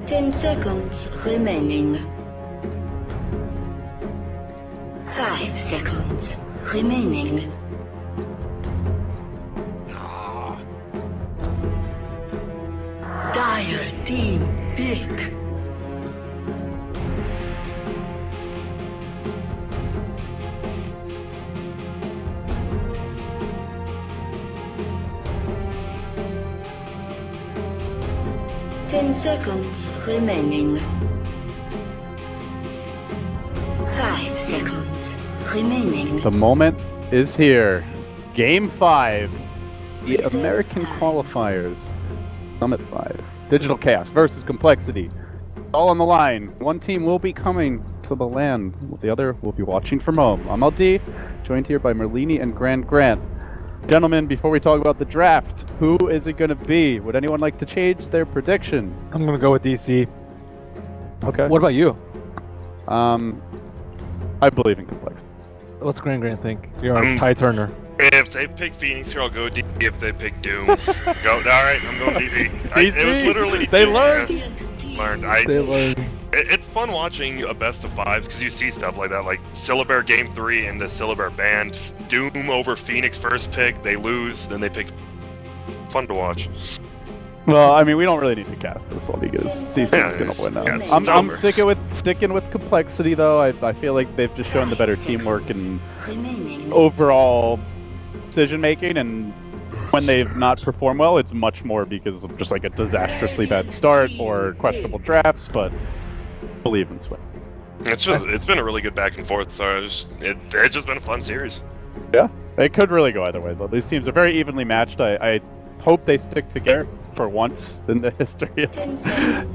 10 seconds remaining. 5 seconds remaining. Dire team pick. Ten seconds remaining. 5 seconds remaining. The moment is here. Game 5. The American qualifiers. Summit 5. Digital Chaos versus Complexity. All on the line. One team will be coming to the land. The other will be watching from home. I'm LD, joined here by Merlini and Grant. Gentlemen, before we talk about the draft, who is it going to be? Would anyone like to change their prediction? I'm going to go with DC. Okay. What about you? I believe in Complexity. What's Grant think? You're a Ty Turner. If they pick Phoenix here, I'll go D. If they pick Doom, go. All right, I'm going DC. It was literally they Doom, learned. They learned. It's fun watching a best of fives because you see stuff like that, like Syllabear Game 3 and the Syllabear banned. Doom over Phoenix first pick, they lose, then they pick. Fun to watch. Well, I mean, we don't really need to cast this one because DC's going to win now. I'm sticking with Complexity, though. I feel like they've just shown the better teamwork and overall decision-making, and when they've not performed well, it's much more because of just like a disastrously bad start or questionable drafts, but I believe in Swing. It's been a really good back and forth, so it's just been a fun series. Yeah, it could really go either way, though. These teams are very evenly matched. I hope they stick together for once in the history of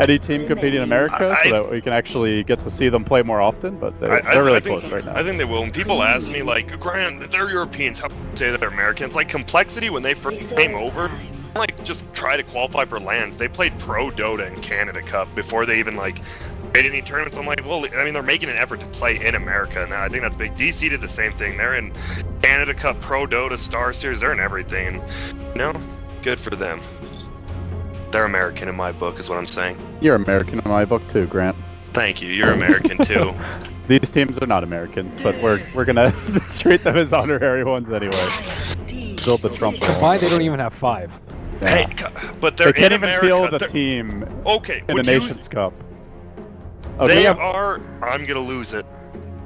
any team competing in America, so that we can actually get to see them play more often, but they're really close right now. I think they will. When people ask me, like, Grant, they're Europeans, how do you say they're Americans? Like, Complexity, when they first came over, like, just try to qualify for lands. They played Pro Dota in Canada Cup before they even, like, made any tournaments. I'm like, well, I mean, they're making an effort to play in America now. I think that's big. DC did the same thing. They're in Canada Cup, Pro Dota, Star Series. They're in everything. You know, good for them. They're American in my book, is what I'm saying. You're American in my book too, Grant. Thank you. You're American too. These teams are not Americans, but we're gonna treat them as honorary ones anyway. Build the Trump. Combined, they don't even have 5. Yeah. Hey, but they're they can't in even America. field a team in the Nations Cup. Oh, they are. I'm gonna lose it.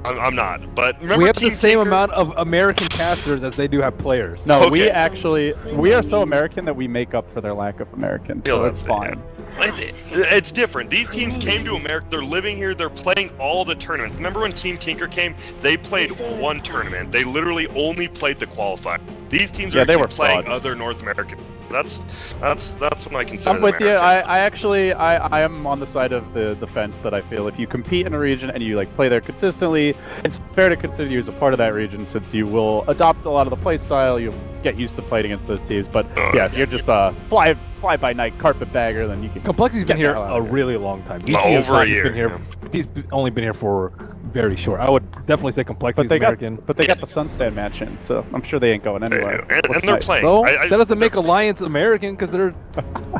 I'm not. But remember, we have Team the same Tinker? amount of American casters as they do have players. No, Okay. we are so American that we make up for their lack of Americans, so it's fine. It's different. These teams came to America. They're living here. They're playing all the tournaments. Remember when Team Tinker came? They played one tournament. They literally only played the qualifier. These teams are actually playing other North American. That's what I consider. I'm with American. you. I am on the side of the fence that I feel if you compete in a region and you like play there consistently, it's fair to consider you as a part of that region since you will adopt a lot of the play style. You'll get used to playing against those teams. But yeah, if you're just a fly by night carpetbagger, then you can. Complexity's been here a really long time. Over a year. He's only been here for very short. I would definitely say Complexity's American. But they got the Sunstand mansion, so I'm sure they ain't going anywhere. And they're playing. So that doesn't make Alliance American because they're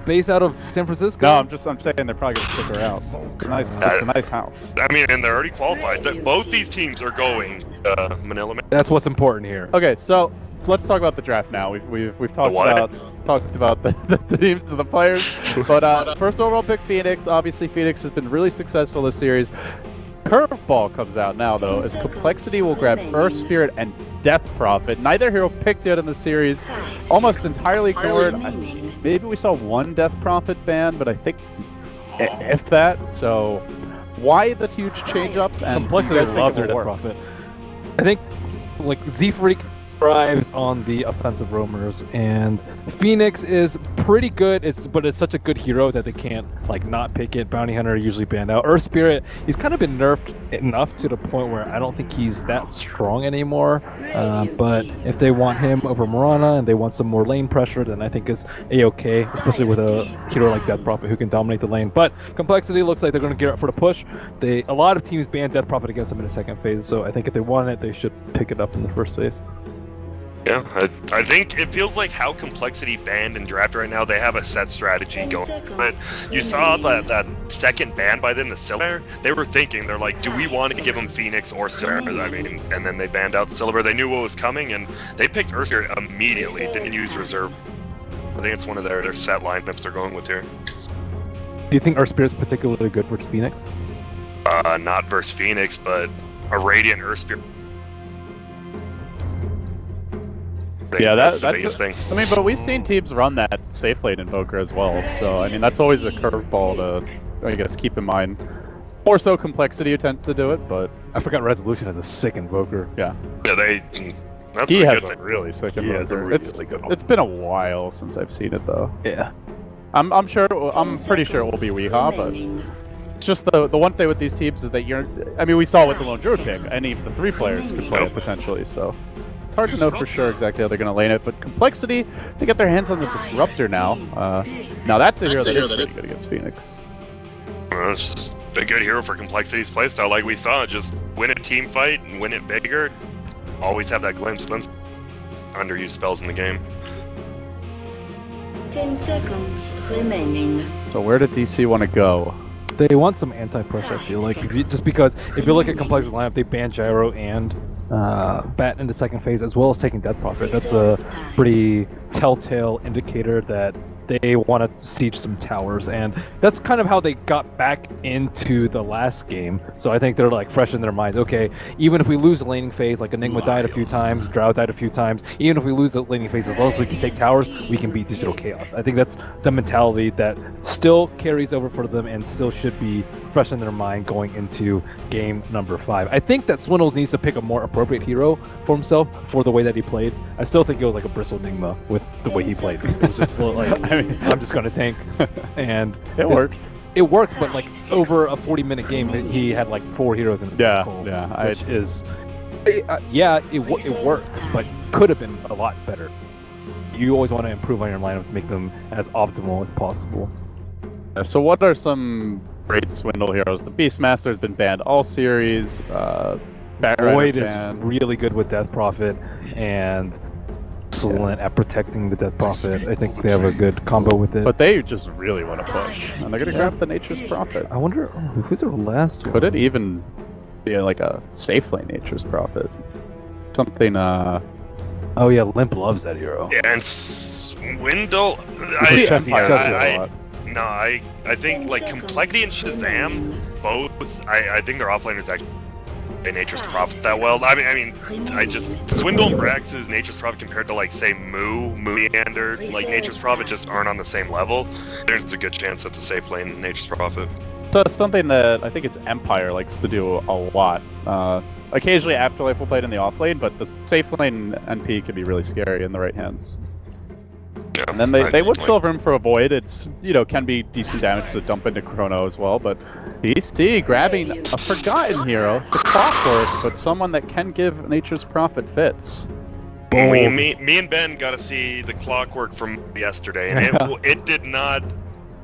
based out of San Francisco. No, I'm saying they're probably gonna stick around. It's a nice house. I mean, and they're already qualified. Both these teams are going Manila. That's what's important here. Okay, so let's talk about the draft now. We've talked about the teams and the players, but first overall pick Phoenix. Obviously, Phoenix has been really successful this series. Curveball comes out now, though, as Complexity will grab Earth Spirit and Death Prophet. Neither hero picked yet in the series. Almost entirely ignored. Maybe we saw one Death Prophet ban, but I think if that. So why the huge change up? And Complexity love their Death Prophet. I think like Z-Freak thrives on the offensive roamers, and Phoenix is pretty good, but it's such a good hero that they can't like not pick it. Bounty Hunter usually banned out. Earth Spirit, he's kind of been nerfed enough to the point where I don't think he's that strong anymore. But if they want him over Morana and they want some more lane pressure, then I think it's a-okay, especially with a hero like Death Prophet who can dominate the lane. But Complexity looks like they're going to get up for the push. A lot of teams banned Death Prophet against them in the second phase, so I think if they want it, they should pick it up in the first phase. Yeah, I think it feels like how complexity banned and draft right now, they have a set strategy going. But you saw that second ban by them, the Silver, they were thinking, they're like, do we want to give them Phoenix or Silver? I mean, and then they banned out Silver. They knew what was coming, and they picked Ursa immediately, didn't use reserve. I think it's one of their set lineups they're going with here. Do you think Earthspear is particularly good versus Phoenix? Not versus Phoenix, but a Radiant Earthspear. Yeah, that's the biggest thing. I mean, but we've seen teams run that safe lane Invoker as well, so I mean that's always a curveball to, I guess, keep in mind. More so complexity tends to do it, but I forgot Resolution has a sick Invoker. Yeah. Yeah, that's he a has good a thing. really sick He has a Invoker. really good one. It's been a while since I've seen it though. Yeah. I'm pretty sure it will be Weehaw, but it's just the one thing with these teams is that I mean, we saw with the Lone Druid pick, any of the 3 players could play it potentially, so it's hard to know for sure exactly how they're going to lane it, but complexity, they get their hands on the Disruptor now. Now that's a hero that is pretty good against Phoenix. Well, it's just a good hero for complexity's playstyle, like we saw. Just win a team fight and win it bigger. Always have that glimpse. Underused spells in the game. 10 seconds remaining. So where did DC want to go? They want some anti-pressure, I feel like. Just because if you look at Complex's lineup, they ban Gyro and Bat in the second phase, as well as taking Death Prophet. That's a pretty telltale indicator that they want to siege some towers, and that's kind of how they got back into the last game. So I think they're like fresh in their minds. Okay, even if we lose the laning phase, like Enigma died a few times, Drow died a few times, even if we lose the laning phase, as long as we can take towers, we can beat Digital Chaos. I think that's the mentality that still carries over for them and still should be fresh in their mind going into game number 5. I think that Swindles needs to pick a more appropriate hero for himself for the way that he played. I still think it was like a Bristle Enigma with the way he played. It was just like, I mean, I'm just gonna tank, and it worked. It worked, but like over a 40-minute game, he had like 4 heroes in his circle, which is, it worked, but could have been a lot better. You always want to improve on your lineup to make them as optimal as possible. So what are some great Swindle heroes? The Beastmaster has been banned all series. Void is really good with Death Prophet, and excellent at protecting the Death Prophet. I think they have a good combo with it. But they just really want to push, and they're gonna grab the Nature's Prophet. I wonder who's their last one? Could it even be like a safe lane Nature's Prophet? Something. Oh yeah, Limp loves that hero. Yeah, and Swindle. I think like Complexity and Shazam both. I think their offlaners actually play Nature's Prophet that well. I mean, Swindle and Brax's Nature's Prophet compared to like say Meander, like Nature's Prophet just aren't on the same level. There's a good chance that's a safe lane Nature's Prophet. So something that I think it's Empire likes to do a lot. Occasionally Afterlife will play it in the off lane, but the safe lane NP can be really scary in the right hands. Yeah, and then they would still have room for a Void. It's, can be decent damage to dump into Chrono as well, but DC grabbing a forgotten hero, the Clockwork, but someone that can give Nature's Prophet fits. Me and Ben got to see the Clockwork from yesterday, and it did not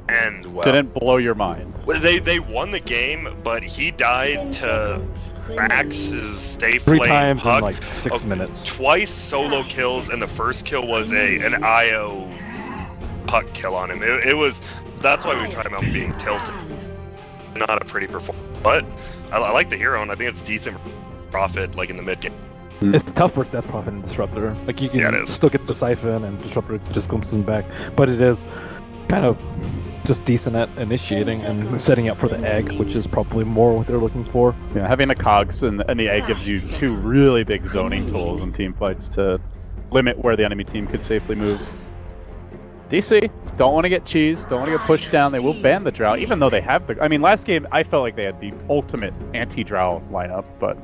end well. Didn't blow your mind. They won the game, but he died to Max's safe 3 lane times puck. in like 6 minutes. Twice solo kills, and the first kill was an IO puck kill on him. It was, that's why we tried him out being tilted. Not a pretty performance, but I like the hero, and I think it's decent Prophet like in the mid game. It's tough versus Death Prophet and Disruptor. Like you can still get the Siphon and Disruptor just glimpses him back, but it is kind of just decent at initiating and setting up for the egg, which is probably more what they're looking for. Yeah, having the cogs and the egg gives you 2 really big zoning tools in team fights to limit where the enemy team could safely move. DC don't want to get cheesed, don't want to get pushed down. They will ban the Drow, even though they have the. I mean, last game I felt like they had the ultimate anti-Drow lineup, but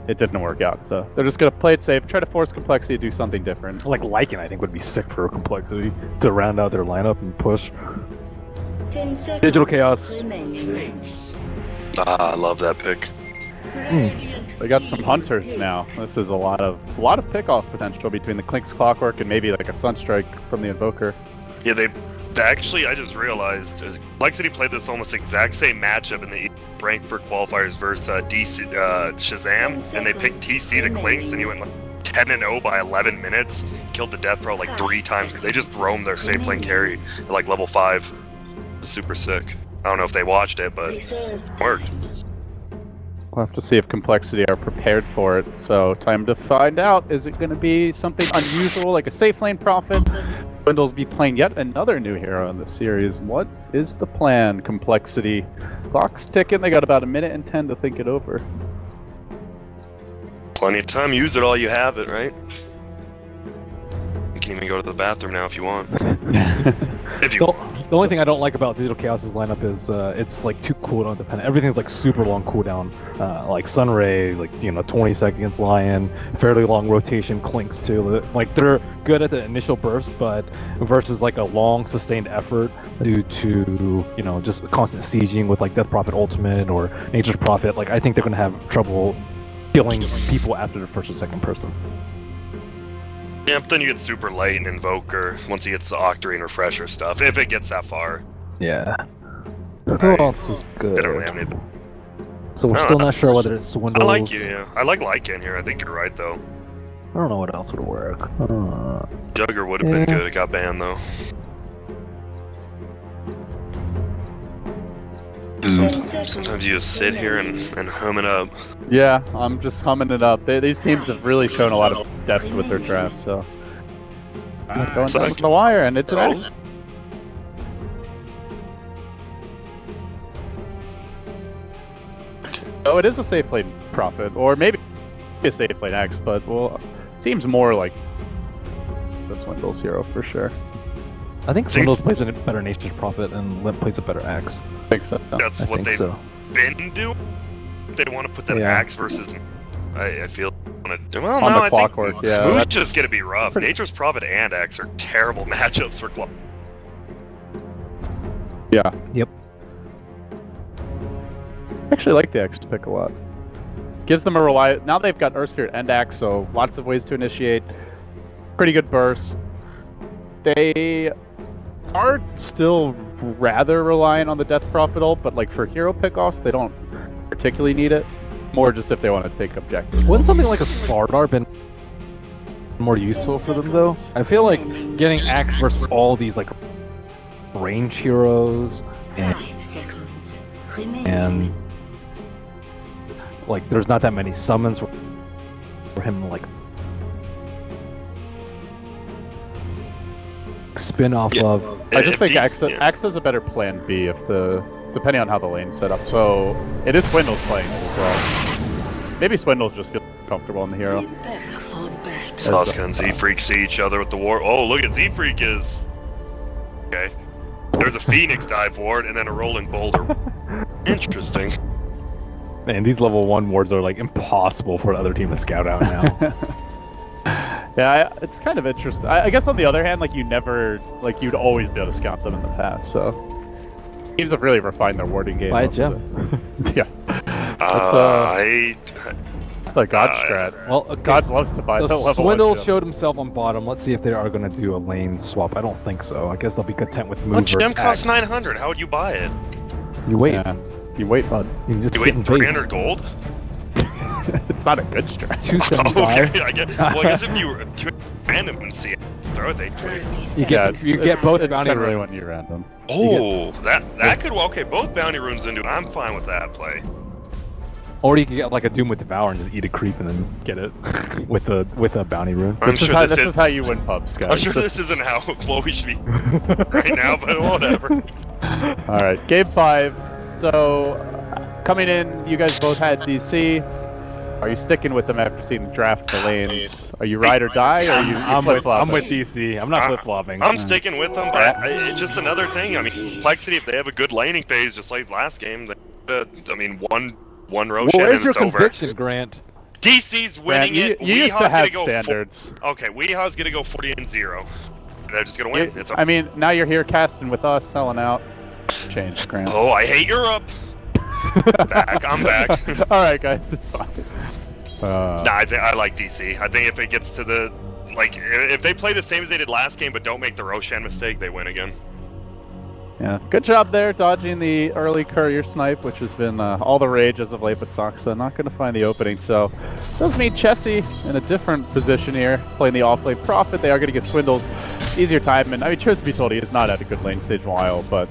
it didn't work out. So they're just gonna play it safe, try to force Complexity to do something different. Like Lycan, I think would be sick for Complexity to round out their lineup and push. Digital Chaos. I love that pick. They got some hunters now. This is a lot of pick-off potential between the Klink's Clockwork and maybe like a Sunstrike from the Invoker. Yeah, they actually, I just realized, Complexity played this almost exact same matchup in the Frankfurt qualifiers versus DC, Shazam, and they picked TC to Klinks, and he went like 10-0 by 11 minutes. Killed the Death Pro like 3 times. They just roamed their safe lane carry at like level 5. It's super sick. I don't know if they watched it, but it worked. We'll have to see if compLexity are prepared for it. So time to find out. Is it going to be something unusual like a safe lane Prophet? Swindle's be playing yet another new hero in the series. What is the plan, compLexity? Clock's ticking. They got about 1:10 to think it over. Plenty of time. Use it all you have it, right? You can even go to the bathroom now if you want. If you The only thing I don't like about Digital Chaos's lineup is it's like too cooldown dependent. Everything's like super long cooldown, like Sunray, like 20 seconds, Lion, fairly long rotation, Clinks too. Like they're good at the initial burst, but versus like a long sustained effort due to just constant sieging with like Death Prophet Ultimate or Nature's Prophet. Like I think they're gonna have trouble killing people after the first or second person. Yeah, but then you get super late and Invoker once he gets the Octarine Refresher stuff, if it gets that far. Yeah. Who else is good? They don't have any. So we're still not sure whether it's Swindles. I like you, yeah. I like Lycan here. I think you're right, though. I don't know what else would work. Jugger would have been good. It got banned, though. Sometimes you just sit here and hum it up. Yeah, I'm just humming it up. These teams have really shown a lot of depth with their drafts, so... going down the wire, and it's an X. So it is a safe lane Prophet, or maybe a safe lane X, but well, seems more like the Swindles hero for sure. I think Swindles plays a better Nature's Prophet and Limp plays a better Axe. I think so. That's what they've been doing. They want to put that Axe versus. I feel. Well, on no, the clockwork, yeah. Smooth's just gonna be rough. Nature's Prophet and Axe are terrible matchups for Clock. Yeah. Yep. I actually like the X pick a lot. Gives them a rely. Now they've got Earthsphere and Axe, so lots of ways to initiate. Pretty good burst. They are still rather reliant on the Death Prophet ult, but like for hero pickoffs, they don't particularly need it. More just if they want to take objectives. Wouldn't something like a Spardar been more useful for them though? I feel like getting Axe versus all these like range heroes and like there's not that many summons for him to like spin off of. I just think Axe is a better plan B if depending on how the lane's set up. So it is Swindles playing as well. Maybe Swindles just feels comfortable in the hero. Sasuke and Z-Freak see each other with the ward. Oh, look at Z-Freak is... Okay. There's a Phoenix dive ward and then a rolling boulder. Interesting. Man, these level 1 wards are like impossible for the other team to scout out now. Yeah, it's kind of interesting. I guess on the other hand, like you'd always be able to scout them in the past, so... Teams have really refined their warding game. Buy a gem. Yeah. That's the God strat. Well, okay, God loves to buy the level 1 Swindle gem. showed himself on bottom. Let's see if they are going to do a lane swap. I don't think so. I guess they'll be content with move What gem versus costs Axe. 900? How would you buy it? You wait. Yeah. You wait, bud. You just You sit wait in 300 base. gold? It's not a good strat. 275. Okay, I guess if you random and see it, throw it, they trade. You get both it's bounty generally runes. when you random. Oh, that could okay. Both bounty runes into. I'm fine with that play. Or you can get like a Doom with Devour and just eat a creep and then get it with a bounty rune. I'm This sure is how you win pubs, guys. I'm sure this isn't how what we should be right now, but whatever. All right, game 5. So coming in, you guys both had DC. Are you sticking with them after seeing the draft the lanes? Are you ride or die, or are you I'm flip-flopping? with DC. I'm not flip-flopping. I'm sticking with them, but it's just another thing. I mean, compLexity, if they have a good laning phase, just like last game, I mean, one Roshan Where's and your it's over. conviction, Grant? DC's winning it. You used to have standards. Okay, Weeha's gonna go 40-0. They're just gonna win. I mean, now you're here casting with us, selling out. Change, Grant. Oh, I hate Europe. I'm back. All right, guys, it's fine. Nah, I like DC. I think if it gets to the if they play the same as they did last game but don't make the Roshan mistake, they win again. Yeah, good job there, dodging the early courier snipe, which has been all the rage as of late, but Soxa not going to find the opening, so does mean Chessie in a different position here, playing the off-lane Prophet. They are going to get Swindles, easier time, and I mean, truth be told, he has not had a good lane stage in a while, but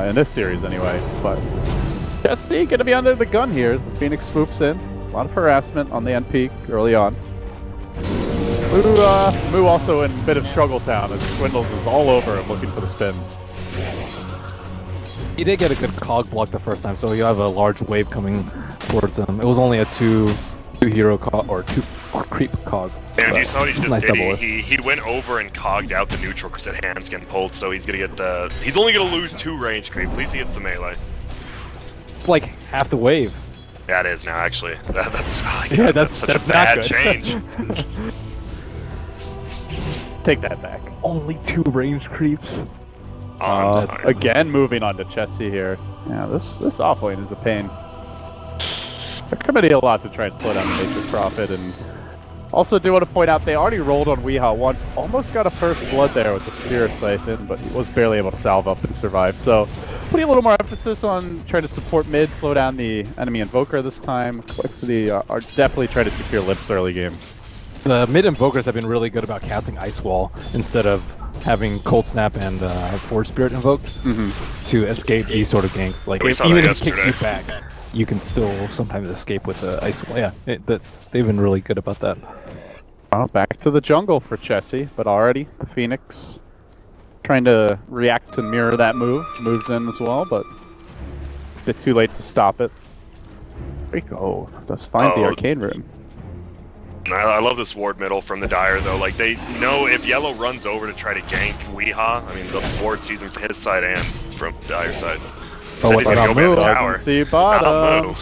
in this series anyway, but Chessie going to be under the gun here as the Phoenix swoops in. A lot of harassment on the NP early on. Moo also in a bit of struggle town as Swindles is all over him looking for the spins. He did get a good cog block the first time, so you have a large wave coming towards him. It was only a two hero cog, or two creep cog. And if you saw what he just nice did, he went over and cogged out the neutral because his hands getting pulled, so he's gonna get the... He's only gonna lose 2 range creep, at least he gets the melee. It's like half the wave. Yeah, it is now, actually. That's such a not bad good. change. Take that back. Only 2 range creeps. Again, moving on to Chessie here. Yeah, this offlane is a pain. They're going to need a lot to try and slow down the Nature's Prophet, and also do want to point out they already rolled on Weehaw once, almost got a first blood there with the Spirit Siphon, but he was barely able to salve up and survive. So, putting a little more emphasis on trying to support mid, slow down the enemy Invoker this time. compLexity are definitely trying to secure Lips early game. The mid Invokers have been really good about casting Ice Wall instead of having Cold Snap and Forge Spirit invoked to escape these sort of ganks. Like, even if it kicks you back, you can still sometimes escape with the Ice Wall. Yeah, they've been really good about that. Back to the jungle for Chessie, but already the Phoenix trying to react to mirror that move. Moves in as well, but a bit too late to stop it. Rico does find the Arcane Room. I love this ward middle from the Dire, though. Like, they know if Yellow runs over to try to gank Weehaw, I mean, the ward sees him from his side and from Dire side. So he's gonna go behind the tower. See bottom.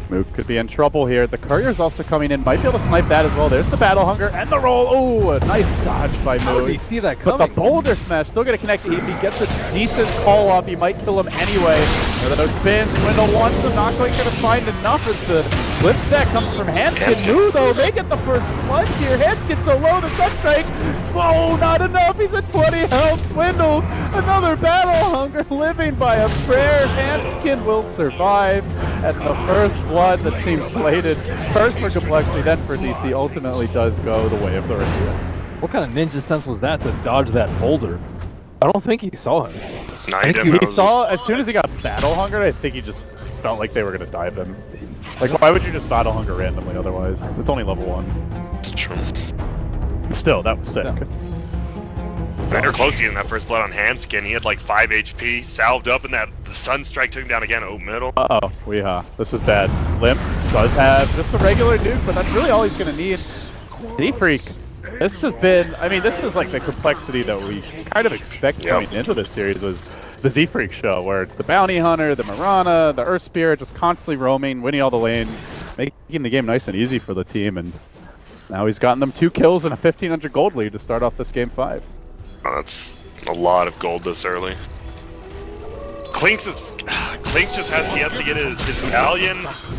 Moo could be in trouble here. The courier's also coming in. Might be able to snipe that as well. There's the Battle Hunger and the roll. Oh, a nice dodge by Moo. How did he see that coming? But the Boulder Smash still going to connect. If he gets a decent call off, he might kill him anyway. There no spins. Swindle once, so not quite going to find enough as the flip stack comes from Hanskin. Moo, though, they get the first plunge here. Hanskin so low, the Sunstrike. Oh, not enough. He's at 20 health. Swindle. Another Battle Hunger living by a prayer. Hanskin will survive. And the first blood that seems slated, first for compLexity, then for DC, ultimately does go the way of the rest. What kind of ninja sense was that to dodge that boulder? I don't think he saw him. No, he didn't. He saw, as soon as he got Battle Hunger, I think he just felt like they were going to dive him. Like, why would you just Battle Hunger randomly otherwise? It's only level 1. That's true. Still, that was sick. Yeah. They were close to getting that first blood on Hanskin. He had like 5 HP, salved up, and the Sunstrike took him down again. Oh, middle. Uh-oh, Weehaw. This is bad. Limp does have just a regular nuke, but that's really all he's going to need. D-Freak. This has been, I mean, this is like the compLexity that we kind of expect going into this series was the Z-Freak show, where it's the Bounty Hunter, the Mirana, the Earth Spirit, just constantly roaming, winning all the lanes, making the game nice and easy for the team, and now he's gotten them 2 kills and a 1,500 gold lead to start off this game 5. Oh, that's a lot of gold this early. Clinks just has to get his medallion.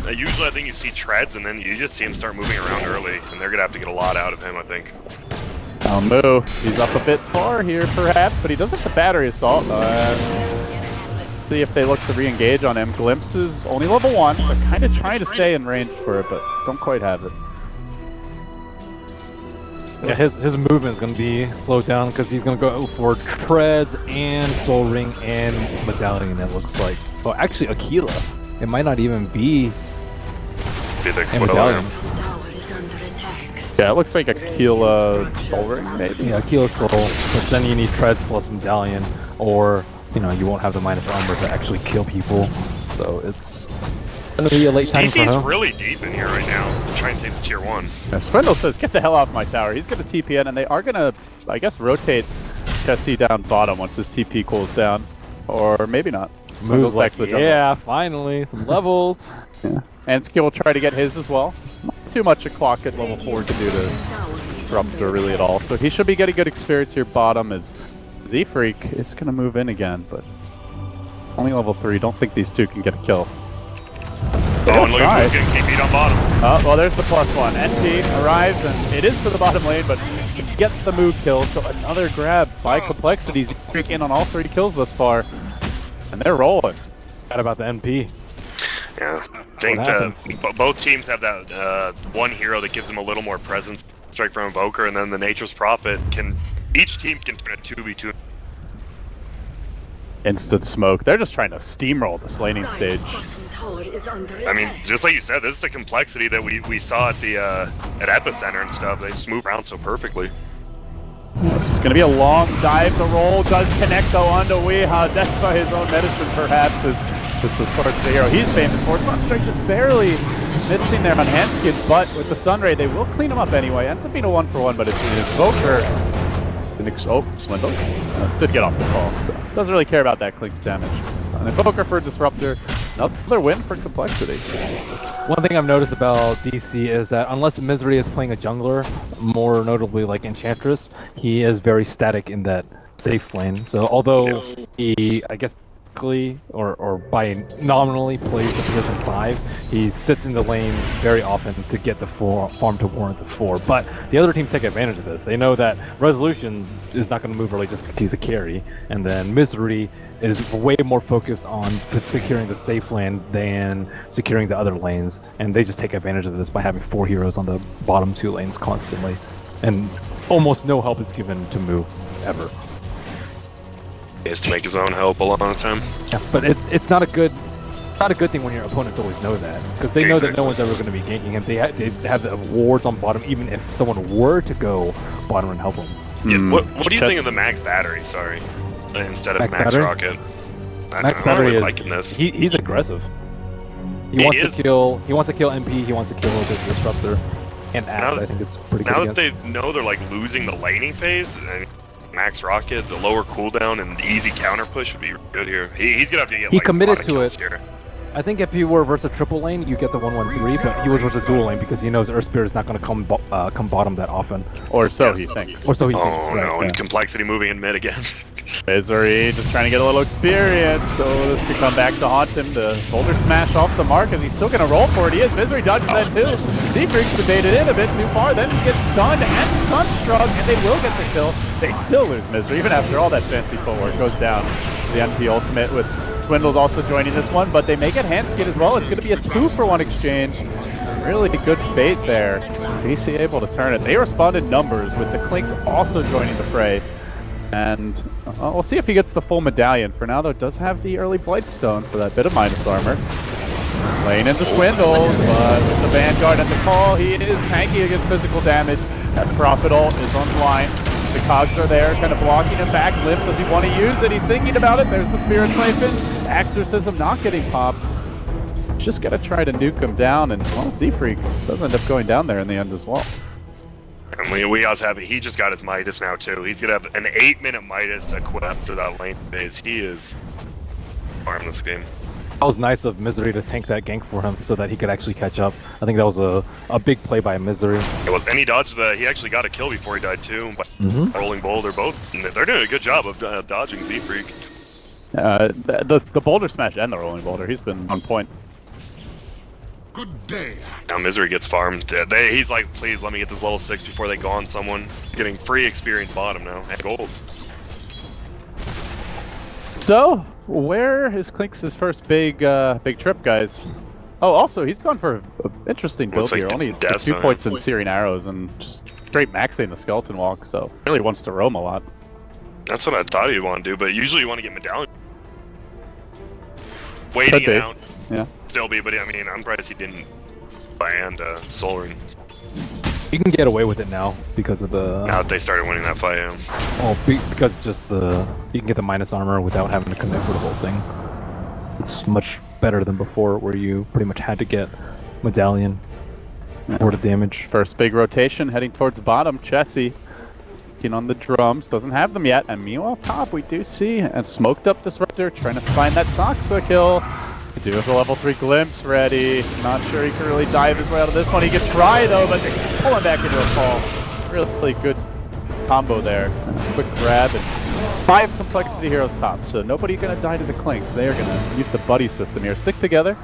Usually I think you see treads and then you just see him start moving around early, and they're gonna have to get a lot out of him, I think. Moo, he's up a bit far here perhaps, but he does have the battery assault. See if they look to re-engage on him. Glimpses, only level 1. They're kind of trying to stay in range for it, but don't quite have it. Yeah, his movement is going to be slowed down because he's going to go for treads and soul ring and medallion, it looks like. Oh, actually Aquila. It might not even be a medallion. Yeah, it looks like Aquila soul ring maybe. Yeah, Aquila soul, but then you need treads plus medallion, or you know, you won't have the minus armor to actually kill people. So it's gonna be a late time for him. DC's really deep in here right now. I'm trying to take this tier 1. Yeah, Swindle says, get the hell off my tower. He's gonna TP in, and they are gonna, I guess, rotate Chessie down bottom once his TP cools down. Or maybe not. Moves like, yeah, finally, some levels. Yeah. And Skill will try to get his as well. Not too much a clock at level 4 to do to disrupt her really at all. So he should be getting good experience here bottom as Z-Freak is gonna move in again, but only level 3. Don't think these two can get a kill. Oh, and look at who's getting TP'd on bottom. Well, there's the +1. NT arrives, and it is to the bottom lane, but gets the move kill, so another grab by compLexity. Z-Freak in on all 3 kills thus far, and they're rolling. Forgot about the NP. Yeah, I think both teams have that one hero that gives them a little more presence. Strike from Invoker, and then the Nature's Prophet can. Each team can turn a 2v2. Instant smoke. They're just trying to steamroll this laning stage. I mean, just like you said, this is the compLexity that we saw at the at Epicenter and stuff. They just move around so perfectly. This is going to be a long dive. The roll does connect though onto Weeha. Death by his own medicine, perhaps, is just the sort of hero he's famous for. Sunstrike just barely missing there on Handskin, but with the Sunray, they will clean him up anyway. Ends up being a 1-for-1, but it's an Invoker. Oh, Swindle. Did get off the call, so doesn't really care about that Klink's damage. An Invoker for Disruptor. Another win for compLexity. One thing I've noticed about DC is that unless Misery is playing a jungler, more notably like Enchantress, he is very static in that safe lane. So although he, I guess, or by nominally plays the position 5, he sits in the lane very often to get the farm to warrant the 4. But the other team take advantage of this. They know that Resolution is not going to move early just because he's a carry, and then Misery is way more focused on securing the safe lane than securing the other lanes, and they just take advantage of this by having 4 heroes on the bottom 2 lanes constantly, and almost no help is given to move ever. He has to make his own help a lot of the time. Yeah, but it's not a good thing when your opponents always know that, because they know that no one's ever going to be ganking him. They have the wards on bottom, even if someone were to go bottom and help him. Yeah, what do you think of the Max Battery? Sorry, instead of Max Rocket. Max Battery really is liking this. He's aggressive. He wants to kill MP. He wants to kill the Disruptor, and Axe. I think it's pretty good. Now that they know they're like losing the laning phase, and Max Rocket, the lower cooldown and the easy counter push would be good here. He's gonna have to get. He like, committed to it. Here. I think if you were versus triple lane, you get the 1-1-3, but he was versus dual lane because he knows Earth Spirit is not going to come bottom that often. Or so he thinks. Or so he thinks. Oh right, no, yeah. and compLexity moving in mid again. Misery just trying to get a little experience, so this could come back to haunt him. The Boulder Smash off the mark, as he's still going to roll for it. He is. Misery dodges that too. Z-Freak's debated in a bit too far, then he gets stunned and Sunstruck, and they will get the kill. They still lose Misery, even after all that fancy footwork goes down. The NP ultimate with Swindle's also joining this one, but they make it Handskid as well. It's going to be a 2-for-1 exchange. Really good bait there. DC able to turn it. They respond in numbers, with the Klinks also joining the fray. And we'll see if he gets the full medallion. For now, though, it does have the early Blightstone for that bit of minus armor. Laying into Swindle, but with the Vanguard at the call, he is tanky against physical damage. That Prophet ult is on the line. The cogs are there, kind of blocking him back. Limp, does he want to use it? He's thinking about it. There's the Spirit Siphon. Exorcism not getting popped. Just gotta try to nuke him down, and well, Z-Freak does end up going down there in the end as well. And we also have, he just got his Midas now too. He's gonna have an 8-minute Midas equipped after that lane phase. He is farm this game. That was nice of Misery to tank that gank for him so that he could actually catch up. I think that was a big play by Misery. It was, and he dodged he actually got a kill before he died too. But Rolling Boulder, they're doing a good job of dodging Z-Freak. The Boulder Smash and the Rolling Boulder, he's been on point. Good day. Now Misery gets farmed. He's like, please let me get this level 6 before they go on someone. Getting free experience bottom now, and gold. So, where is Klinks' first big trip, guys? Oh, also, he's gone for an interesting build here. Only 2 points in Searing Arrows and just straight maxing the Skeleton Walk, so really wants to roam a lot. That's what I thought he'd want to do, but usually you want to get Medallion. Waiting it out. Yeah. Still be, but I mean, I'm surprised he didn't land Soul Ring. You can get away with it now because of the... Now that they started winning that fight, yeah. Oh, because just you can get the minus armor without having to connect for the whole thing. It's much better than before, where you pretty much had to get Medallion for the damage. First big rotation heading towards bottom. Chessie on the drums, doesn't have them yet. And meanwhile, top we do see a smoked up Disruptor trying to find that Soxa kill. We do have the level 3 Glimpse ready. Not sure he can really dive his way out of this one. He gets try though, but they pull him back into a fall. Really good combo there. Quick grab and 5 complexity heroes top, so nobody gonna die to the clinks. They are gonna use the buddy system here. Stick together,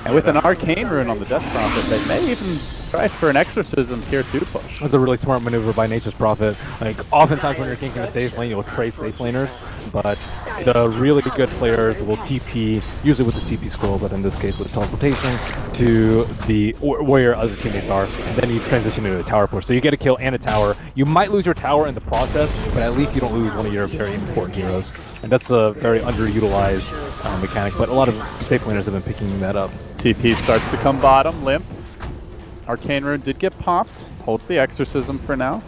and with an arcane rune on the Death Prophet, they may even try for an exorcism tier 2 push. That's a really smart maneuver by Nature's Prophet. Like, oftentimes when you're thinking a safe lane, you'll trade safe laners, but the really good players will TP, usually with the CP scroll, but in this case with teleportation, to the where your other teammates are, and then you transition into a tower push. So you get a kill and a tower. You might lose your tower in the process, but at least you don't lose one of your very important heroes. And that's a very underutilized mechanic, but a lot of safe laners have been picking that up. TP starts to come bottom, limp. Arcane Rune did get popped, holds the exorcism for now.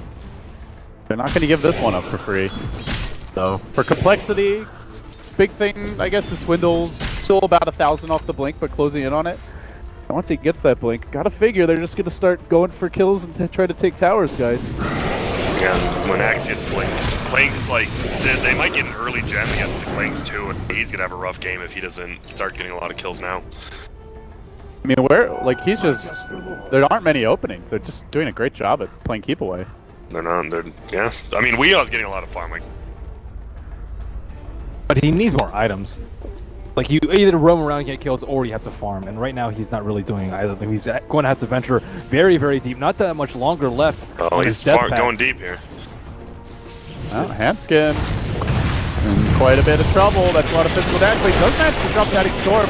They're not going to give this one up for free. So, for complexity, big thing, I guess, is Swindle's still about 1,000 off the blink, but closing in on it. And once he gets that blink, gotta figure they're just going to start going for kills and try to take towers, guys. Yeah, when Axe gets blinks, Clanks, like, they might get an early gem against the Clanks too, and he's gonna have a rough game if he doesn't start getting a lot of kills now. I mean, there aren't many openings. They're just doing a great job at playing keep away. They're not, yeah. I mean, Weeaw's getting a lot of farming. But he needs more items. Like, you either roam around and get kills, or you have to farm, and right now he's not really doing either thing. He's going to have to venture very, very deep. Not that much longer left. Oh, he's going deep here. Well, Hampskin in quite a bit of trouble. That's a lot of physical damage, but he does manage to drop Daddy Storm.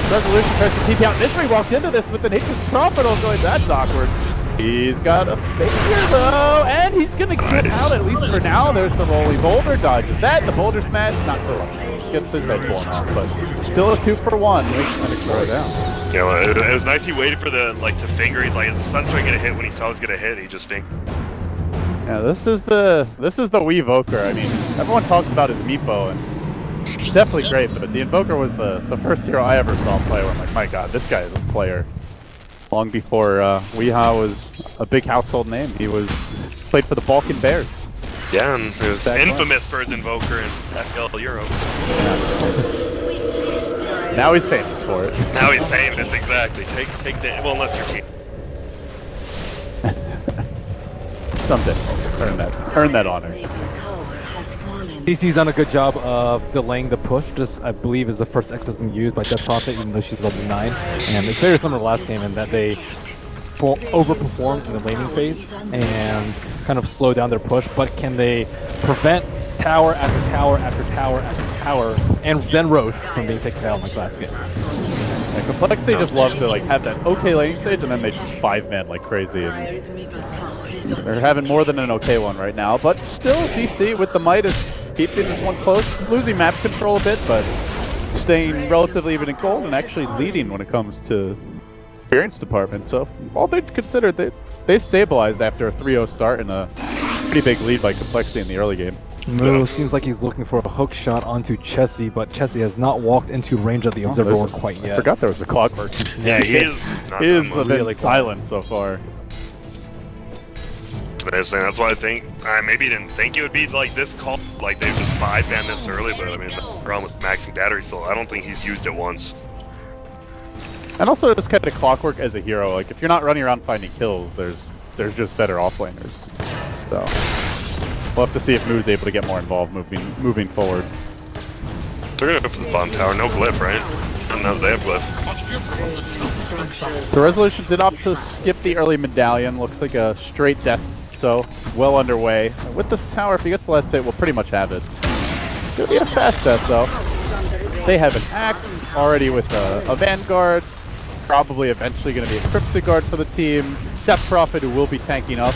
Resolution tries to TP out. Misery walked into this with the Nature's Prophet going, that's awkward. He's got a figure though, and he's gonna get out at least for now. There's the rolling boulder, dodges that. The boulder smash, not so lucky. Gets his head blown off, but still a 2-for-1. Let it throw down. Yeah, well, it was nice he waited for the, like, to finger. He's like, is the Sunstorm gonna hit? When he saw he was gonna hit, he just fingered. Yeah, this is the Wii Evoker. I mean, everyone talks about his Meepo, and it's definitely great, but the Invoker was the first hero I ever saw play where I'm like, my god, this guy is a player. Long before Weehaw was a big household name, he played for the Balkan Bears. Yeah, and he was infamous for his Invoker in FL Europe. Yeah. Now he's famous for it. Now he's famous, exactly. Take the, well, unless you're team. Someday, earn that honor. DC's done a good job of delaying the push. This, I believe, is the first exorcism used by Death Prophet, even though she's level 9. And it's very similar to the last game in that they overperformed in the laning phase and kind of slow down their push. But can they prevent tower after tower after tower after tower, and then Roche from being taken down like last game? Yeah, complexity just loves to like have that okay laning stage, and then they just 5-man like crazy. And they're having more than an okay one right now, but still DC with the might is keeping this one close, losing map control a bit, but staying relatively even in gold and actually leading when it comes to experience department. So all things considered, they stabilized after a 3-0 start and a pretty big lead by complexity in the early game. Moo seems like he's looking for a hook shot onto Chessie, but Chessie has not walked into range of the observer quite yet. I forgot there was a clockwork. Yeah, he is a bit silent so far. That's why I think maybe he didn't think it would be like this call, like they just 5-man this early. But I mean, the problem with maxing battery, so I don't think he's used it once. And also, just kind of clockwork as a hero. Like if you're not running around finding kills, there's just better offlaners. So we'll have to see if Moo's able to get more involved moving forward. They're gonna go for this bottom tower. No glyph, right? No, they have glyph. The Resolution did opt to skip the early medallion. Looks like a straight death. So, well underway. With this tower, if he gets the last hit, we'll pretty much have it. It's gonna be a fast death, though. They have an Axe, already with a Vanguard. Probably eventually gonna be a Cryptic Guard for the team. Death Prophet, who will be tanking up.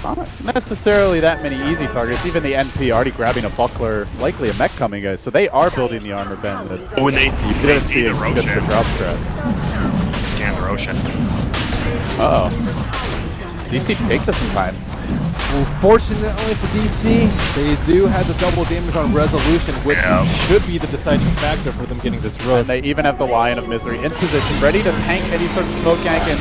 Not necessarily that many easy targets. Even the NP already grabbing a Buckler, likely a mech coming, guys. So they are building the armor bend. When they see the Roshan. Drop strat. Scan the Roshan. Uh-oh. DC take this time. Unfortunately for DC, they do have the double damage on Resolution, which should be the deciding factor for them getting this road. And they even have the Lion of Misery in position, ready to tank any sort of smoke yank, and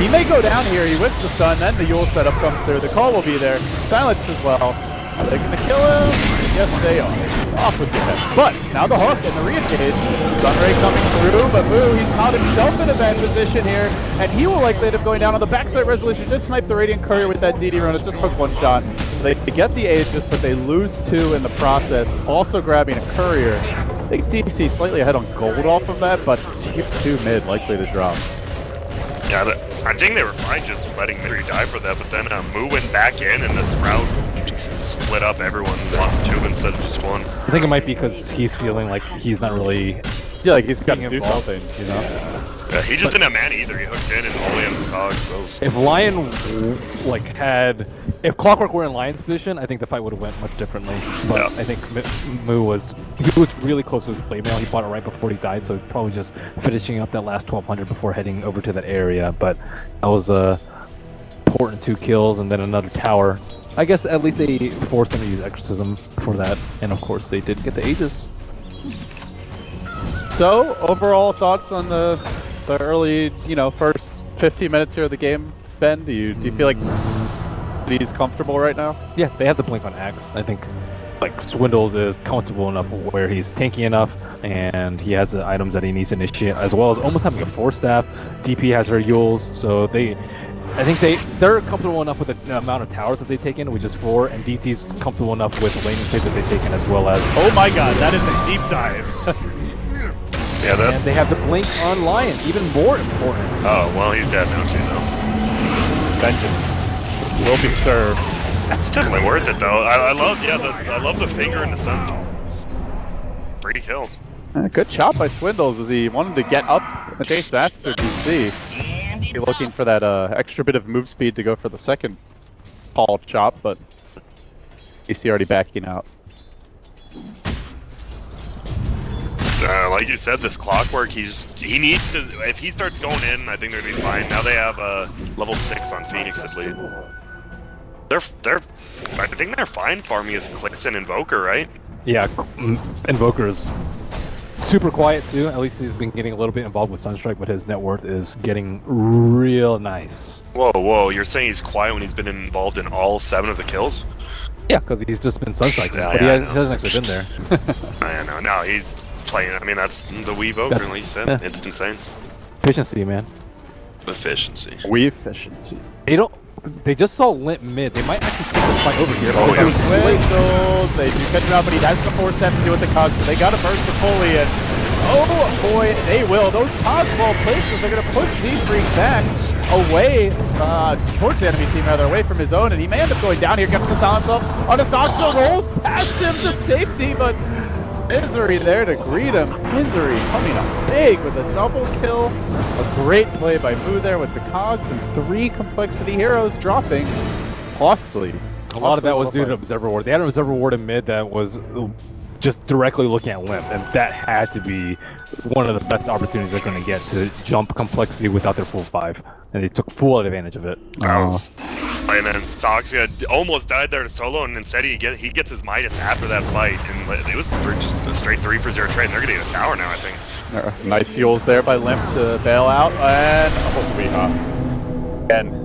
he may go down here. He whips the stun, then the Yule setup comes through. The call will be there. Silence as well. Are they going to kill him? Yes, they are. Off with the head. But now the hook and the re-engage. Sunray coming through, but Moo, he's caught himself in a bad position here, and he will likely end up going down on the backside. Resolution did snipe the Radiant Courier with that DD run. It's just took one shot. They get the Aegis, but they lose 2 in the process, also grabbing a courier. I think DC slightly ahead on gold off of that, but tier 2 mid likely to drop. Yeah, I think they were fine just letting Mitri die for that, but then Mu went back in and this route split up. Everyone wants 2 instead of just 1. I think it might be because he's feeling like he's not really... Yeah, like he's got to do something, you know? Yeah, he just didn't have mana either. He hooked in and all the way on his cogs. So If Lion, like, had... If Clockwork were in Lion's position, I think the fight would have went much differently. But yeah. I think Mu was... He was really close to his playmail. He bought it right before he died, so he's probably just finishing up that last 1200 before heading over to that area. But that was important 2 kills and then another tower. I guess at least they forced him to use Exorcism for that. And of course, they did get the Aegis. So, overall thoughts on the early, you know, first 15 minutes here of the game, Ben? Do you feel like he's comfortable right now? Yeah, they have the blink on Axe. I think, like, Swindles is comfortable enough where he's tanky enough, and he has the items that he needs to initiate, as well as almost having a 4-staff. DP has her Yules, so I think they're comfortable enough with the amount of towers that they take in, which is 4, and DT's comfortable enough with the laning stage that they take in, as well as... Oh my god, that is a deep dive! Yeah, that... And they have the blink on Lion, even more important. Oh, well, he's dead now too, though. Vengeance will be served. It's definitely worth it, though. I love the finger in the sun. Free kill. Good chop by Swindles as he wanted to get up and chase after DC. He's looking for that extra bit of move speed to go for the second Paul chop, but DC already backing out. Like you said, this Clockwork, he needs to, if he starts going in, I think they're gonna be fine. Now they have level 6 on Phoenix at least. I think they're fine farming as Clicks and Invoker, right? Yeah, Invoker is super quiet too. At least he's been getting a little bit involved with Sunstrike, but his net worth is getting real nice. Whoa, you're saying he's quiet when he's been involved in all 7 of the kills? Yeah, because he's just been Sunstriking, Yeah, but yeah, he hasn't actually been there. I know, no, he's playing, I mean, that's the Weevoker, like you said. Yeah. It's insane. Efficiency, man. Efficiency. Efficiency. They just saw Limp mid. They might actually take this fight over here. Oh, yeah. Swindles, they do catch him out, but he has the 4-step to do with the cogs, so they gotta burst the fully in. Oh boy, they will. Those cogs well places are gonna push Z-Freak back away towards the enemy team, rather away from his own, and he may end up going down here, gets the silence up on his Oxo, rolls past him to safety, but Misery there to greet him. Misery coming up big with a double kill. A great play by Mu there with the cogs and 3 complexity heroes dropping. Costly. A lot of that was due to Observer Ward. They had an Observer Ward in mid that was just directly looking at Limp, and that had to be one of the best opportunities they're going to get to jump complexity without their full 5, and they took full advantage of it. And then Soxia almost died there to solo, and instead he gets his Midas after that fight, and it was just a straight 3 for 0 trade, and they're going to get a tower now, I think. Nice Yules there by Limp to bail out, and oh, again,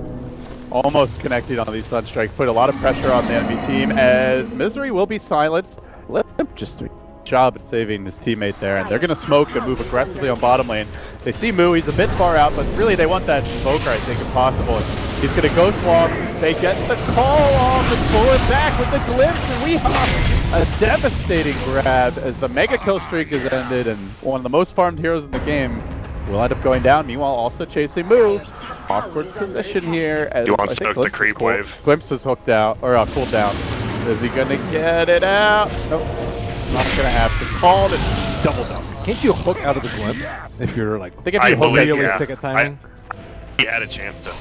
almost connected on these Sunstrike, put a lot of pressure on the enemy team, as Misery will be silenced. Limp just did a job at saving his teammate there, and they're going to smoke and move aggressively on bottom lane. They see Mu, he's a bit far out, but really they want that smoker, I think, if possible. He's going to ghost walk, they get the call off and pull it back with the glimpse, and we have a devastating grab as the mega kill streak is ended, and one of the most farmed heroes in the game will end up going down. Meanwhile, also chasing Mu. Awkward position here. As he wants to hook the creep wave. Glimpse is hooked out, or cooled down. Is he going to get it out? Nope. Not going to have to call it. Double down. Can't you hook out of the glimpse if you're like... They get you hooked really sick at timing? He had a chance to.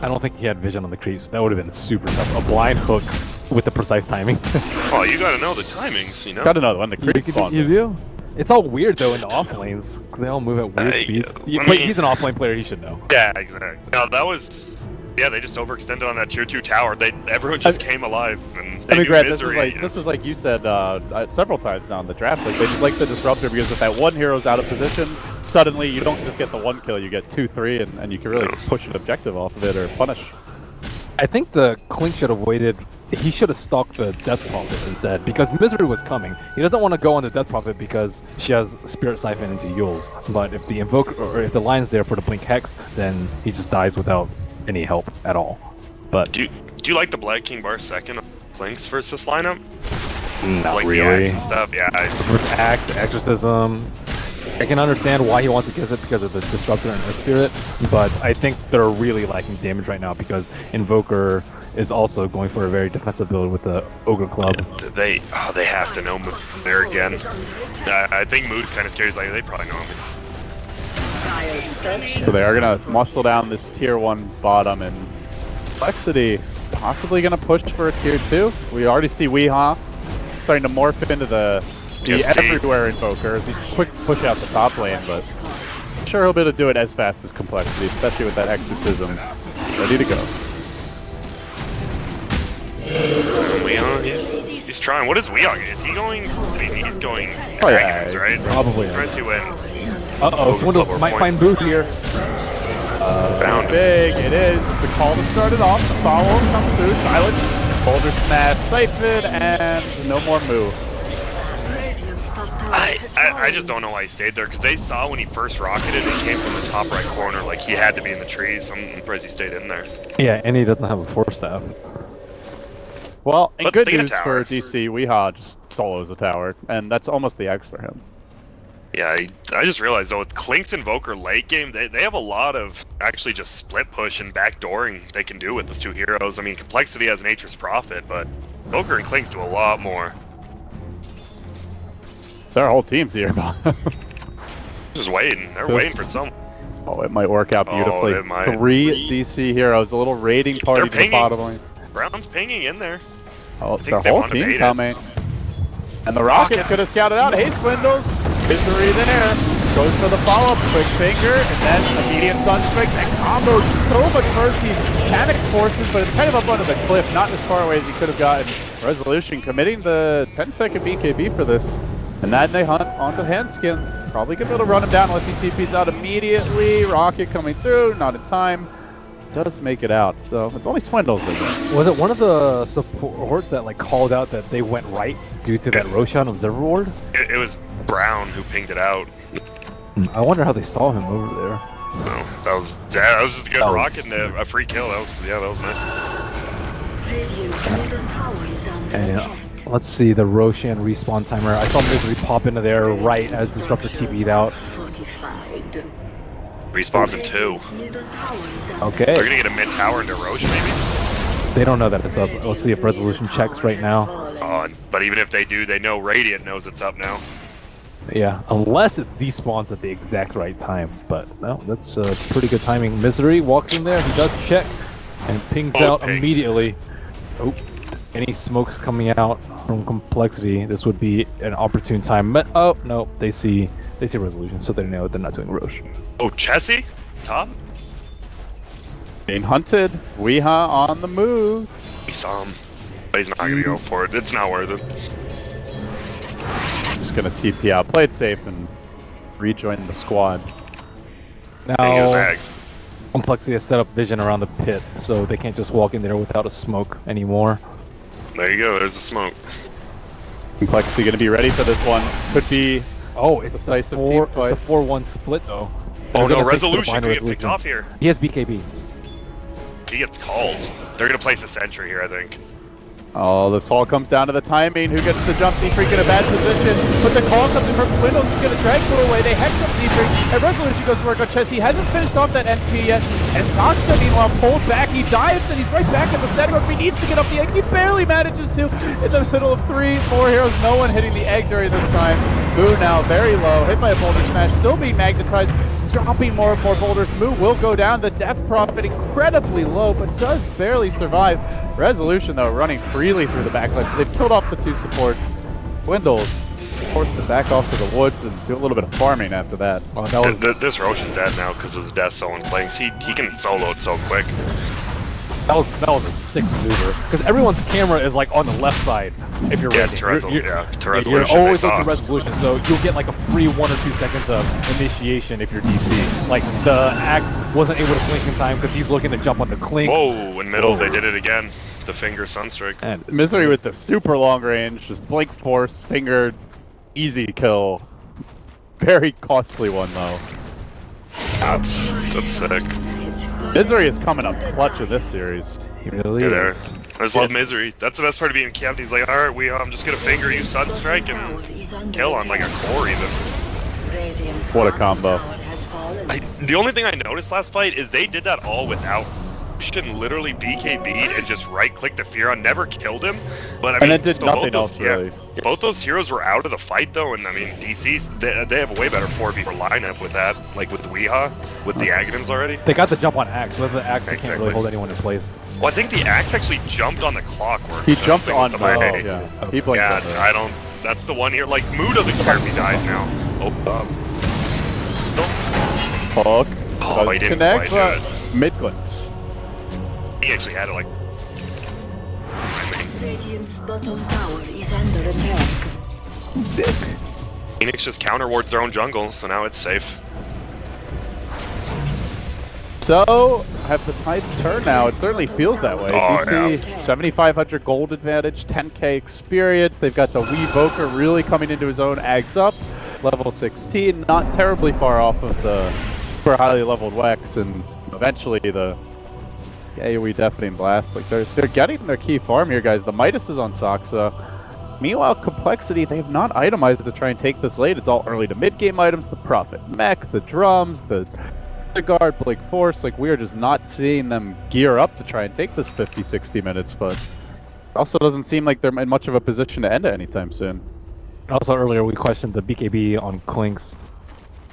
I don't think he had vision on the creeps. That would have been super tough. A blind hook with the precise timing. Oh, you gotta know the timings, you know? Gotta know when the creeps spawn. You do? It's all weird though in the off lanes. They all move at weird speeds. He's an off lane player, he should know. Yeah, exactly. No, that was... Yeah, they just overextended on that tier 2 tower. Everyone just came alive, and they knew Misery. This is like you said several times now in the draft. Like they just like the disruptor because if that one hero's out of position, suddenly you don't just get the 1 kill, you get 2, 3, and you can really push an objective off of it or punish. I think the Clink should have waited. He should have stalked the Death Prophet instead, because Misery was coming. He doesn't want to go on the Death Prophet because she has Spirit Siphon into Yules. But if the Invoker, or if the Lion's there for the Blink Hex, then he just dies without any help at all. But Do Do you like the Black King Bar second Clinks versus lineup? Not like really. the axe and stuff, yeah. With Axe, Exorcism, I can understand why he wants to get it because of the Disruptor and Earth Spirit, but I think they're really lacking damage right now because Invoker is also going for a very defensive build with the Ogre Club. They have to know Mood there again. I think Mood's kind of scared. He's like, they probably know him. So they are gonna muscle down this tier 1 bottom, and compLexity possibly gonna push for a tier 2. We already see Weehaw starting to morph into the everywhere Invoker as he quick push out the top lane, but I'm sure he'll be able to do it as fast as compLexity, especially with that Exorcism ready to go. Weehaw, he's trying. What is Weehaw? Is he going? I mean, he's going. Oh yeah, Dragons, right? Probably. Tries to win. Uh-oh, Swindle might find Boot here. Found Big, it is. The call to start it off. The follow comes through. Silence, Boulder Smash, Siphon, and no more move. I just don't know why he stayed there, because they saw when he first rocketed and came from the top right corner, like he had to be in the trees. I'm surprised he stayed in there. Yeah, and he doesn't have a Force Staff. Well, in But good they get a news tower. for DC, Weehaw just solos a tower, and that's almost the X for him. Yeah, I just realized though, with Klink's Invoker late game, they have a lot of actually just split push and backdooring they can do with those two heroes. I mean, compLexity has Nature's Prophet, but Invoker and Klink's do a lot more. Their whole team's here. Just waiting. They're waiting for some. Oh, it might work out beautifully. it might. 3 DC heroes, a little raiding party to the pinging. bottom lane. Brown's pinging in there. Oh, think their they whole want to team bait it. coming. And the Rocket's gonna scout it out. Hey, Swindles! Misery there. Goes for the follow-up, quick finger, and then immediate sunstrike. That combo, so much mercy. Panic forces, but it's kind of up under the cliff, not as far away as he could have gotten. Resolution committing the 10-second BKB for this. And then they hunt onto Handskin. Probably gonna be able to run him down unless he TP's out immediately. Rocket coming through, not in time. Does make it out, so it's only Swindles in there. Was it one of the supports that like called out that they went right due to that Roshan Observer Ward? It was Brown who pinged it out. I wonder how they saw him over there. No, that was just a good rocket and a free kill. That was nice. And let's see the Roshan respawn timer. I saw Misery pop into there right as Disruptor TP'd out. Respawns in 2. Okay. They're gonna get a mid tower into Roche maybe. They don't know that it's up. Let's see if Resolution checks right now. But even if they do, they know Radiant knows it's up now. Yeah, unless it despawns at the exact right time. But no, that's pretty good timing. Misery walks in there. He does check and pings out immediately. Oh, any smokes coming out from compLexity? This would be an opportune time. But oh no, they see Resolution, so they know they're not doing Roche. Oh, Chessie? Top? Being hunted. Weehaw on the move. He saw him. But he's not gonna go for it. It's not worth it. Just gonna TP out. Play it safe and rejoin the squad. Hang his Now, eggs. compLexity has set up vision around the pit, so they can't just walk in there without a smoke anymore. There you go, there's the smoke. compLexity gonna be ready for this one. Could be Oh, it's a decisive team fight. 4-1 split though. Oh They're no, gonna fix the Resolution binder could get picked off here. He has BKB. He gets called. They're gonna place a sentry here, I think. Oh, this all comes down to the timing. Who gets the jump? Z-Freak in a bad position. But the call comes in from Swindles. He's going to drag Blue away. They hex up Z-Freak. And Resolution goes to work on Chess. He hasn't finished off that NP yet. And Noxa, meanwhile, pulls back. He dives, and he's right back at the center. He needs to get up the egg. He barely manages to. In the middle of 3, 4 heroes. No one hitting the egg during this time. Boo now very low. Hit by a boulder smash. Still being magnetized. Dropping more and more boulders. Moo will go down. The death profit incredibly low, but does barely survive. Resolution, though, running freely through the backline. So they've killed off the 2 supports. Swindles forced to back off to the woods and do a little bit of farming after that. Well, that was This Roche is dead now because of the death soloing Clinks. He can solo it so quick. that was a sick maneuver because everyone's camera is like on the left side. If you're Yeah, ready, to Resolution. you're They always saw. looking to Resolution, so you'll get like a free 1 or 2 seconds of initiation if you're DC. Like the axe wasn't able to blink in time because he's looking to jump on the clink. Whoa, in middle, they did it again. The finger sunstrike. And Misery with the super long range, just blink force, fingered, easy kill. Very costly one though. That's sick. Misery is coming up clutch of this series. He really there. is. I just love Misery. That's the best part of being kept. He's like, alright, I'm just gonna finger you Sunstrike and kill on like a core even. What a combo. The only thing I noticed last fight is they did that all without literally BKB'd and just right-clicked the Furon, never killed him. But I mean, and it did nothing else really. Both those heroes were out of the fight though, and I mean, DC, they have a way better 4v4 lineup with that, like with Weehaw, with the Aghanims already. They got the jump on Axe. With the Axe, they can't really hold anyone in place. Well, I think the Axe actually jumped on the Clockwork. He jumped on the yeah. He blanked yeah, I don't. That's the one here. Like, Moo doesn't care if he dies now. Hook. Oh, he didn't connect, quite do it. Mid-clicks. He actually had it like. Radiant's bottom tower is under attack. Dick. Phoenix just counter wards their own jungle, so now it's safe. So, have the tides turned now? It certainly feels that way. Oh, DC, 7,500 gold advantage, 10k experience. They've got the Weevoker really coming into his own. Ags up, level 16, not terribly far off of the super highly leveled Wex, and eventually the AoE Deafening Blast. Like they're getting their key farm here, guys. The Midas is on Soxa. Meanwhile, compLexity, they have not itemized to try and take this late. It's all early to mid-game items, the Prophet Mech, the drums, the guard, Blake Force. Like, we are just not seeing them gear up to try and take this 50, 60 minutes, but it also doesn't seem like they're in much of a position to end it anytime soon. Also, earlier we questioned the BKB on Clinks,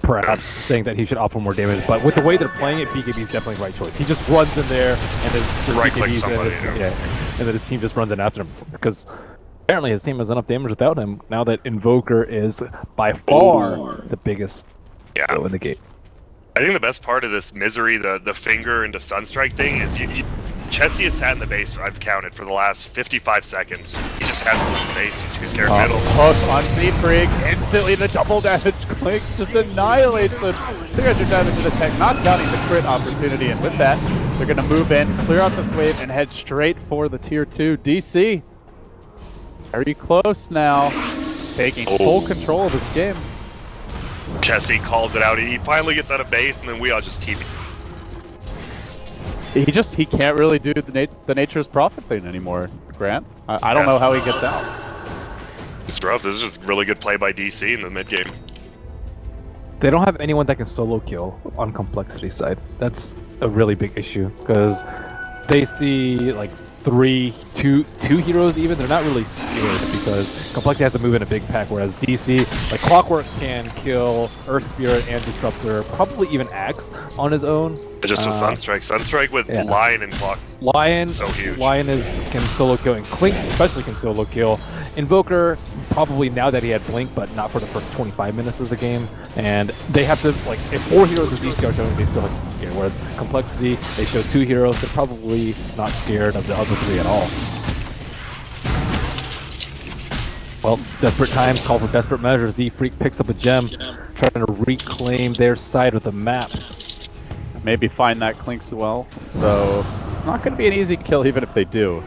perhaps saying that he should opt for more damage, but with the way they're playing it, BKB is definitely the right choice. He just runs in there, and then Right-click somebody, and then his team just runs in after him, because apparently his team has enough damage without him, now that Invoker is by far the biggest throw in the game. I think the best part of this Misery, the finger into Sunstrike thing, is Chessie has sat in the base, I've counted, for the last 55 seconds. He just hasn't left the base, he's too scared middle. Hook on Seafreak, instantly the double damage Clinks just annihilates them. 300 damage to the tech, not counting the crit opportunity, and with that, they're going to move in, clear out this wave, and head straight for the tier 2. DC, very close now, taking full control of this game. Chessie calls it out, he finally gets out of base, and then we all just keep it. He can't really do the Nature's Prophet thing anymore, Grant. I don't know how he gets out. It's rough. This is just really good play by DC in the mid game. They don't have anyone that can solo kill on compLexity side. That's a really big issue, because they see like two heroes even. They're not really scared because compLexity has to move in a big pack, whereas DC, like Clockwork, can kill Earth Spirit and Disruptor, probably even Axe on his own. Just with Sunstrike with Lion and Clock. Lion, so huge. Lion can solo kill, and Clink especially can solo kill. Invoker, probably now that he had Blink, but not for the first 25 minutes of the game. And they have to, like, if 4 heroes of DC are showing, they still have to be scared. Whereas compLexity, they show 2 heroes, they're probably not scared of the other 3 at all. Well, desperate times call for desperate measures. Z-Freak picks up a gem, trying to reclaim their side of the map. Maybe find that Clinks well, so it's not going to be an easy kill even if they do.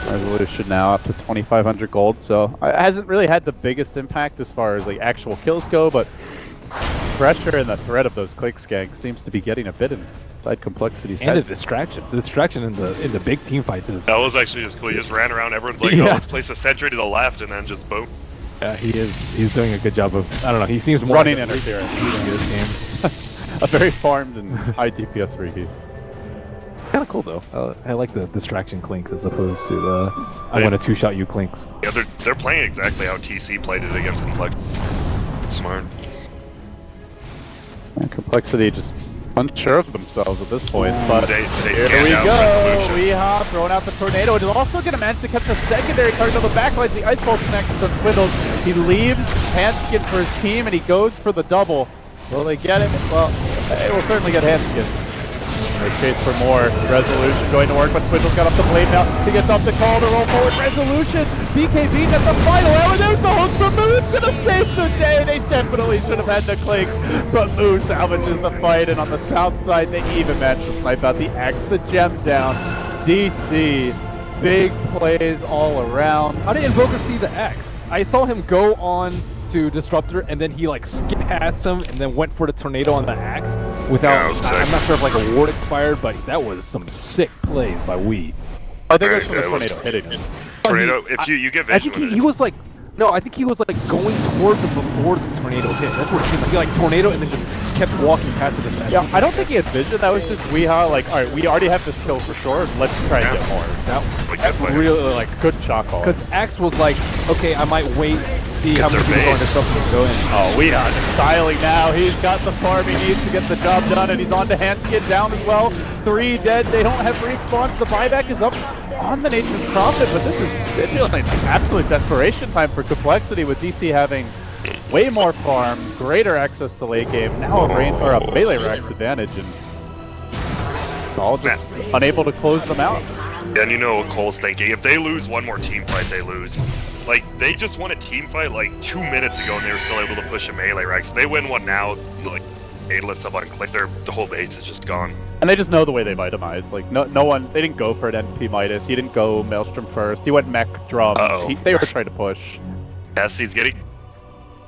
Resolution now up to 2,500 gold, so it hasn't really had the biggest impact as far as like actual kills go, but pressure and the threat of those Clinks ganks seems to be getting a bit inside compLexity's head. And a distraction. The distraction in the big team fights is... That was actually just cool. He just ran around, everyone's like, oh, let's place a sentry to the left, and then just boom. Yeah, he's doing a good job of, I don't know, he seems more running like interference in this game. A very farmed and high DPS Riki. Kind of cool though. I like the distraction Clinks as opposed to the I'm gonna two-shot you Clinks. Yeah, they're playing exactly how TC played it against compLexity. It's smart. And compLexity just unsure of themselves at this point, but they here we go! Weehaw throwing out the tornado. It is also going to manage to catch the secondary target on the backlines. The Ice Bolt connections on Swindles. He leaves Handskin for his team and he goes for the double. Will they get him? Well, they will certainly get Handskin. They chase for more. Resolution going to work, but Swindle's got up the blade now. He gets off the call to roll forward. Resolution! BKB at the final hour. There's the hook for Moo. It's going to save the day. They definitely should have had the Clinks, but Moo salvages the fight, and on the south side, they even managed to snipe out the Axe, the gem down. DC, big plays all around. How did Invoker see the Axe? I saw him go on to Disruptor, and then he like skipped past him, and then went for the tornado on the Axe. without. was sick. I'm not sure if like a ward expired, but that was some sick plays by Wee. I think it was from the Yeah, it was- tornado hitting him. Tornado, if you get I vision think with he it. was like, no, I think he was like going towards him before the tornado hit. That's what it seemed like. He like tornado and then just kept walking past it. Yeah, I don't think he had vision. That was just Weehaw, like, alright, we already have this kill for sure. Let's try and get more. Like, That really, like, good shot call. Because Axe was like, okay, I might wait, see how their many people are on base. this stuff and go in. Oh, Weehaw just styling now. He's got the farm he needs to get the job done, and he's on to Handskin down as well. 3 dead. They don't have respawns. The buyback is up on the Nature's Prophet, but this is, it feels like absolute desperation time for compLexity with DC having way more farm, greater access to late game, now a rain or a melee Rax advantage, and all just unable to close them out. And you know what Cole's thinking. If they lose one more team fight, they lose. Like, they just won a team fight like 2 minutes ago and they were still able to push a melee Rex. They win one now, like, Daedalus up on click, the whole base is just gone. And they just know the way they itemize. Like, no one, they didn't go for an NP Midas. He didn't go Maelstrom first. He went mech drums. They were trying to push. Cassie's getting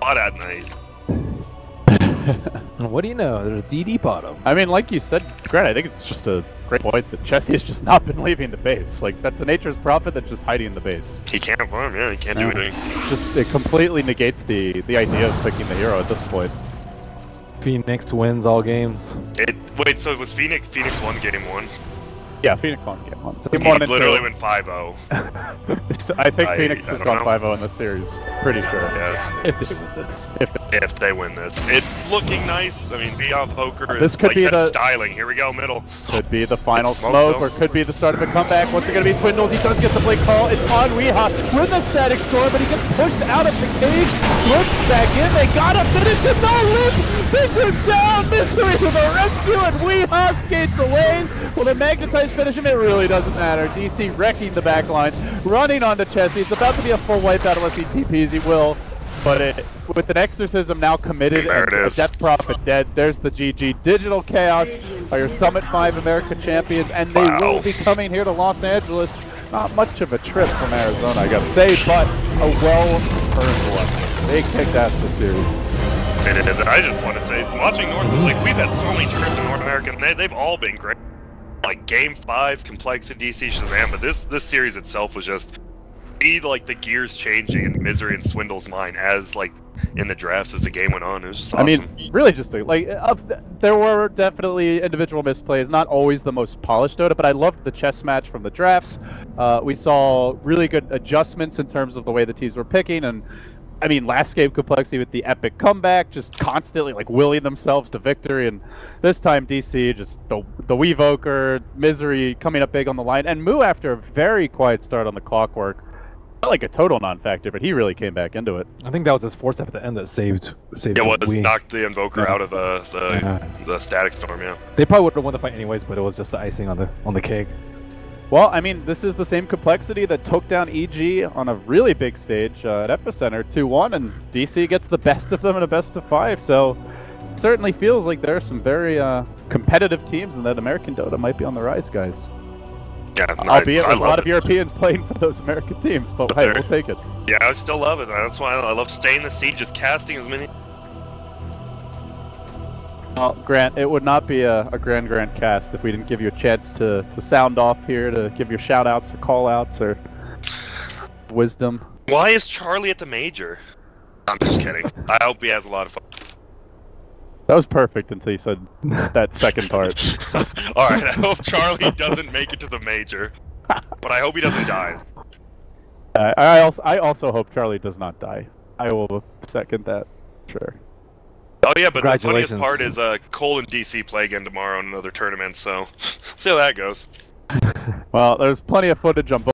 hot at night. And what do you know? There's a DD bottom. I mean, like you said, Grant, I think it's just a great point that Chessie has just not been leaving the base. Like, that's a Nature's Prophet that's just hiding in the base. He can't farm, yeah, he can't do anything. Just, it completely negates the idea of picking the hero at this point. Phoenix wins all games. Wait, so it was Phoenix won game 1? Yeah, Phoenix won game 1. So He game 1 and literally 2. went 5-0. I think Phoenix I has don't gone know. 5-0 in this series. Pretty sure. Yes. If they win this. If they win this. It's looking nice. I mean, Beyond Poker This is could like be said, the- styling. Here we go, middle. Could be the final It's smoke, smoke, though. or could be the start of a comeback. What's it going to be? Swindles. He does get the play call. It's on Weehaw with a static storm, but he gets pushed out of the cage. Looks back in. They got him. Finish him. No lift. This is down. Mystery to the rescue, and Weehaw skates away. Will the Magnetize finish him? It really doesn't matter. DC wrecking the back line, running onto Chessie. It's about to be a full wipeout unless he TPs. He will. But with an Exorcism now committed There and it a is. Death Prophet dead, there's the GG. Digital Chaos are your Summit 5 America champions, and they Wow. will be coming here to Los Angeles. Not much of a trip from Arizona, I gotta say, but a well-earned one. They kicked ass this series. And I just want to say, watching North, like, we've had so many tournaments in North America, and they've all been great. Like, Game 5's, compLexity, DC, Shazam, but this series itself was just, like, the gears changing in Misery and Swindle's mind as, like, in the drafts as the game went on. It was just awesome. I mean, really just, there were definitely individual misplays, not always the most polished Dota, but I loved the chess match from the drafts. We saw really good adjustments in terms of the way the teams were picking, and I mean, last game compLexity with the epic comeback, just constantly like willing themselves to victory, and this time DC just the Weevoker, Misery coming up big on the line, and Moo after a very quiet start on the Clockwork, not like a total non-factor, but he really came back into it. I think that was his fourth step at the end that saved Yeah, well, this Wee. knocked the Invoker Yeah. out of the Static Storm, yeah. They probably would have won the fight anyways, but it was just the icing on the cake. Well, I mean, this is the same compLexity that took down EG on a really big stage at Epicenter 2-1, and DC gets the best of them in a best of 5, so it certainly feels like there are some very competitive teams and that American Dota might be on the rise, guys. Yeah, Albeit I with a lot love of it. Europeans playing for those American teams, but hey, we'll take it. Yeah, I still love it. That's why I love staying in the scene, just casting as many. Well, Grant, it would not be a grand cast if we didn't give you a chance to sound off here, to give your shout-outs or call-outs or wisdom. Why is Charlie at the major? I'm just kidding. I hope he has a lot of fun. That was perfect until you said that second part. Alright, I hope Charlie doesn't make it to the major. But I hope he doesn't die. I also hope Charlie does not die. I will second that, sure. Oh yeah, but the funniest Congratulations. part is Cole and DC play again tomorrow in another tournament, so see how that goes. Well, there's plenty of footage on both.